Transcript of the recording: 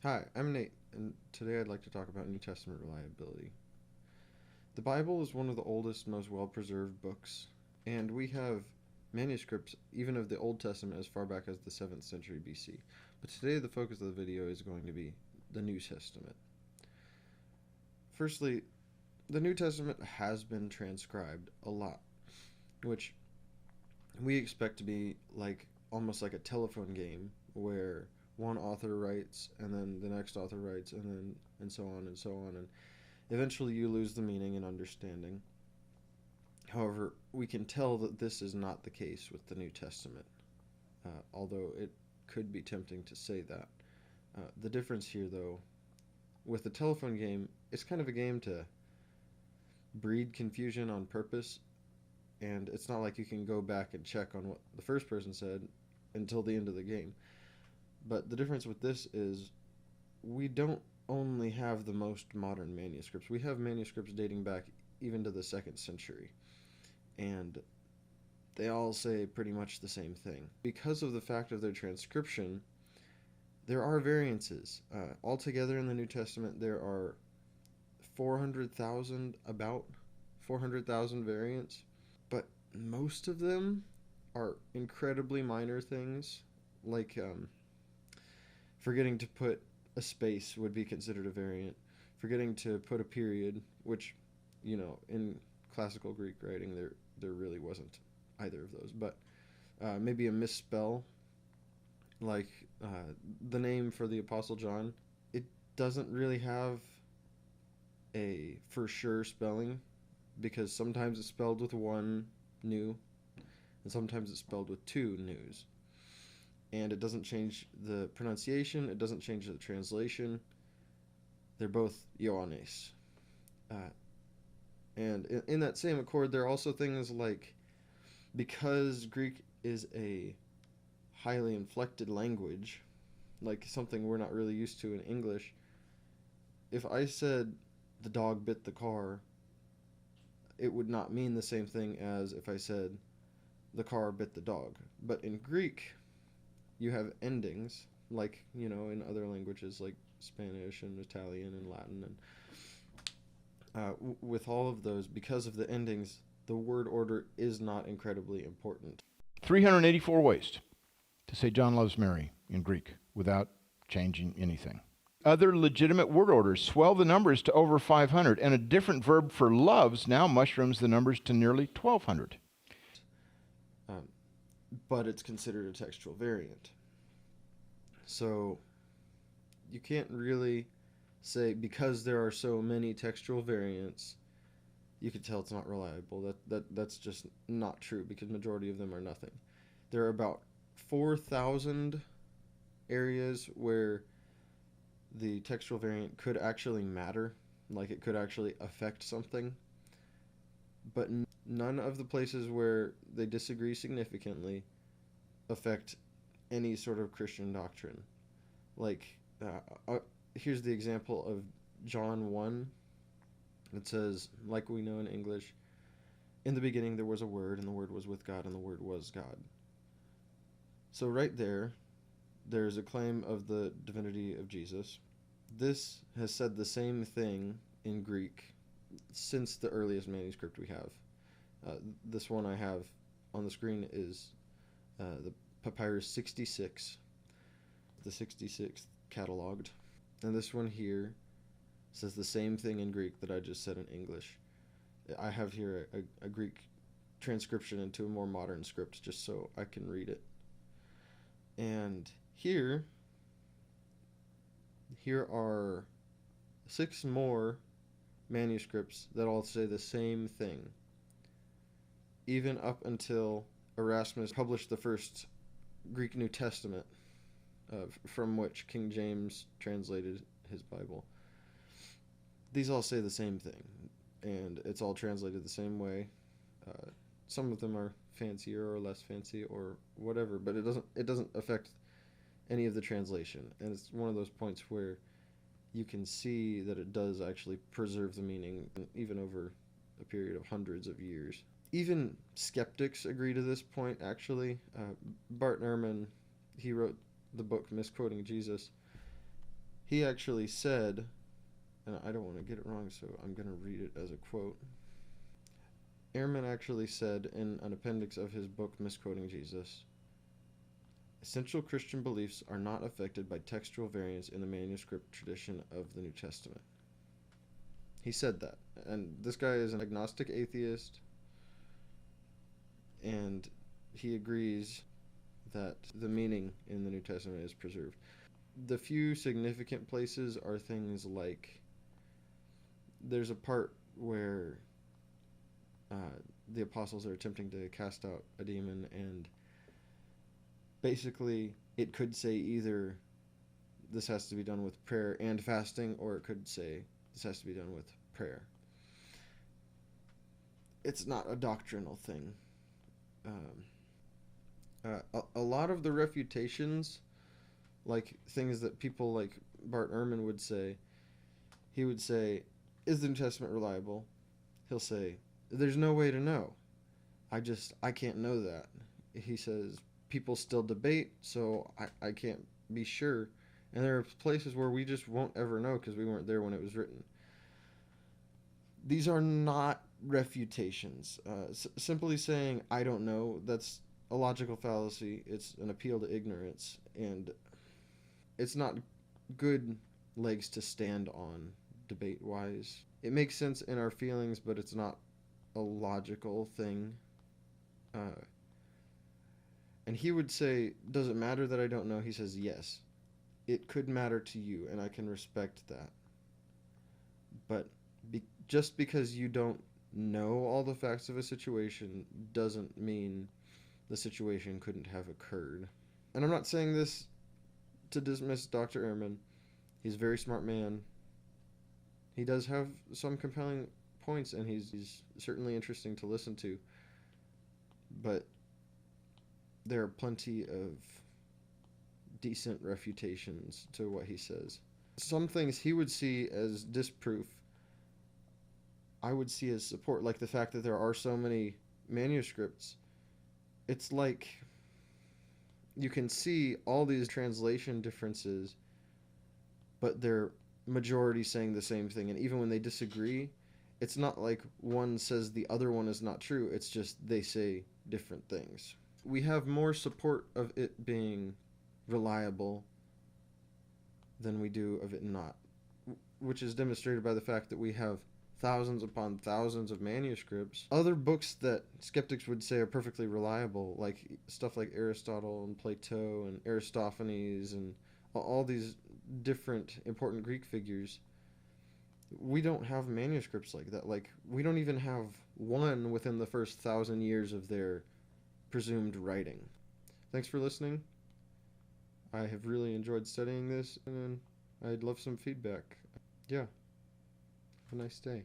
Hi, I'm Nate, and today I'd like to talk about New Testament reliability. The Bible is one of the oldest, most well preserved books, and we have manuscripts even of the Old Testament as far back as the 7th century BC. But today, the focus of the video is going to be the New Testament. Firstly, the New Testament has been transcribed a lot, which we expect to be like almost like a telephone game where one author writes and then the next author writes and so on and so on, and eventually you lose the meaning and understanding. However, we can tell that this is not the case with the New Testament, although it could be tempting to say that. The difference here, though, with the telephone game, it's kind of a game to breed confusion on purpose, and it's not like you can go back and check on what the first person said until the end of the game. But the difference with this is we don't only have the most modern manuscripts. We have manuscripts dating back even to the 2nd century, and they all say pretty much the same thing. Because of the fact of their transcription, there are variances. Altogether in the New Testament, there are 400,000, about 400,000 variants, but most of them are incredibly minor things, like forgetting to put a space would be considered a variant. Forgetting to put a period, which, in classical Greek writing, there really wasn't either of those. But maybe a misspell, like the name for the Apostle John, it doesn't really have a for sure spelling because sometimes it's spelled with one new and sometimes it's spelled with two news. And it doesn't change the pronunciation, it doesn't change the translation. They're both Ioannis. Uh, and in that same accord, there are also things like, because Greek is a highly inflected language, like something we're not really used to in English, if I said the dog bit the car, it would not mean the same thing as if I said the car bit the dog. But in Greek, you have endings, like, in other languages like Spanish and Italian and Latin. And with all of those, because of the endings, the word order is not incredibly important. 384 ways to say John loves Mary in Greek without changing anything. Other legitimate word orders swell the numbers to over 500, and a different verb for loves now mushrooms the numbers to nearly 1,200. Um, but it's considered a textual variant. So you can't really say because there are so many textual variants, you could tell it's not reliable. That's just not true because majority of them are nothing. There are about 4,000 areas where the textual variant could actually matter, like it could actually affect something, but none of the places where they disagree significantly affect any sort of Christian doctrine. Like, here's the example of John 1. It says, like we know in English, in the beginning there was a Word, and the Word was with God, and the Word was God. So, right there, there's a claim of the divinity of Jesus. This has said the same thing in Greek since the earliest manuscript we have. This one I have on the screen is the Papyrus 66, the 66th cataloged. And this one here says the same thing in Greek that I just said in English. I have here a Greek transcription into a more modern script just so I can read it. And here are 6 more manuscripts that all say the same thing, even up until Erasmus published the first Greek New Testament, from which King James translated his Bible. These all say the same thing, and it's all translated the same way. Some of them are fancier or less fancy or whatever, but it doesn't affect any of the translation. And it's one of those points where you can see that it does actually preserve the meaning even over a period of hundreds of years. Even skeptics agree to this point, actually. Bart Ehrman, he wrote the book Misquoting Jesus. he actually said, and I don't want to get it wrong, so I'm going to read it as a quote. Ehrman actually said in an appendix of his book, Misquoting Jesus, essential Christian beliefs are not affected by textual variants in the manuscript tradition of the New Testament. He said that. And this guy is an agnostic atheist, and he agrees that the meaning in the New Testament is preserved. The few significant places are things like there's a part where the apostles are attempting to cast out a demon, and basically it could say either this has to be done with prayer and fasting, or it could say this has to be done with prayer. It's not a doctrinal thing. A lot of the refutations, like things that people like Bart Ehrman would say, he would say, is the New Testament reliable? He'll say, there's no way to know. I can't know that. He says, people still debate, so I can't be sure. And there are places where we just won't ever know because we weren't there when it was written. These are not refutations. Simply saying, I don't know, that's a logical fallacy. It's an appeal to ignorance, and it's not good legs to stand on debate-wise. It makes sense in our feelings, but it's not a logical thing. And he would say, does it matter that I don't know? He says, yes. It could matter to you, and I can respect that. But just because you don't know all the facts of a situation doesn't mean the situation couldn't have occurred. And I'm not saying this to dismiss Dr. Ehrman. He's a very smart man. He does have some compelling points, and he's certainly interesting to listen to. But there are plenty of decent refutations to what he says. Some things he would see as disproof, I would see as support, like the fact that there are so many manuscripts. It's like you can see all these translation differences, but they're majority saying the same thing. And even when they disagree, it's not like one says the other one is not true. It's just they say different things. We have more support of it being reliable than we do of it not, which is demonstrated by the fact that we have thousands upon thousands of manuscripts. Other books that skeptics would say are perfectly reliable, like stuff like Aristotle and Plato and Aristophanes and all these different important Greek figures, we don't have manuscripts like that. Like, we don't even have one within the first 1,000 years of their presumed writing. Thanks for listening. I have really enjoyed studying this, and I'd love some feedback. Yeah. Have a nice day.